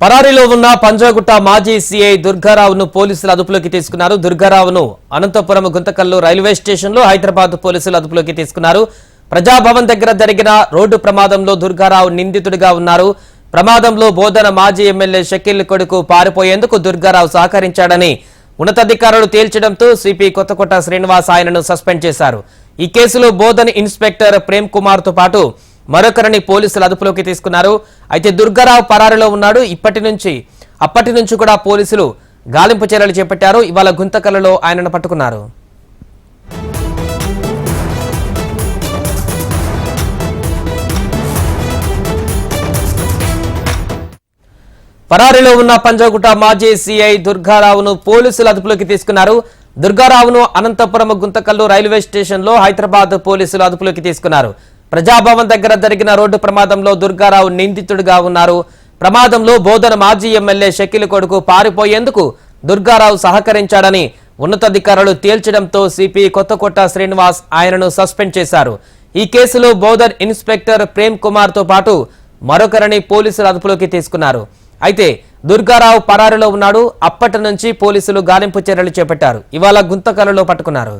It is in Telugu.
పరారీలో ఉన్న పంజాగుట్ట మాజీ సీఐ దుర్గారావును పోలీసులు అదుపులోకి తీసుకున్నారు. దుర్గారావును అనంతపురం గుంతకల్లు రైల్వే స్టేషన్లో హైదరాబాద్ పోలీసులు అదుపులోకి తీసుకున్నారు. ప్రజాభవన్ దగ్గర జరిగిన రోడ్డు ప్రమాదంలో దుర్గారావు నిందితుడిగా ఉన్నారు. ప్రమాదంలో బోధన మాజీ ఎమ్మెల్యే షకీల్ కొడుకు పారిపోయేందుకు దుర్గారావు సహకరించాడని ఉన్నతాధికారులు తేల్చడంతో సిపి కొత్తకోట శ్రీనివాస్ ఆయనను సస్పెండ్ చేశారు. ఈ కేసులో బోధన ఇన్స్పెక్టర్ ప్రేమ్ కుమార్ తో పాటు మరొకరిని పోలీసులు అదుపులోకి తీసుకున్నారు. అయితే దుర్గారావు పరారీలో ఉన్నాడు. అప్పటి నుంచి కూడా పోలీసులు గాలింపు చర్యలు చేపట్టారు. ఇవాళ గుంతకల్లులో ఆయనను పట్టుకున్నారు. పరారీలో ఉన్న పంజాగుట్ట మాజీ సీఐ దుర్గారావును పోలీసులు అదుపులోకి తీసుకున్నారు. దుర్గారావును అనంతపురం గుంతకల్లు రైల్వే స్టేషన్లో హైదరాబాద్ పోలీసులు అదుపులోకి తీసుకున్నారు. ప్రజాభవన్ దగ్గర జరిగిన రోడ్డు ప్రమాదంలో దుర్గారావు నిందితుడిగా ఉన్నారు. ప్రమాదంలో బోధన మాజీ ఎమ్మెల్యే షకీల్ కొడుకు పారిపోయేందుకు దుర్గారావు సహకరించాడని ఉన్నతాధికారులు తేల్చడంతో సిపి కొత్తకోట శ్రీనివాస్ ఆయనను సస్పెండ్ చేశారు. ఈ కేసులో బోధన్ ఇన్స్పెక్టర్ ప్రేమ్ కుమార్ తో పాటు మరొకరిని పోలీసులు అదుపులోకి తీసుకున్నారు. అయితే దుర్గారావు పరారీలో ఉన్నాడు. అప్పటి నుంచి పోలీసులు గాలింపు చర్యలు చేపట్టారు. ఇవాళ గుంతకల్లులో పట్టుకున్నారు.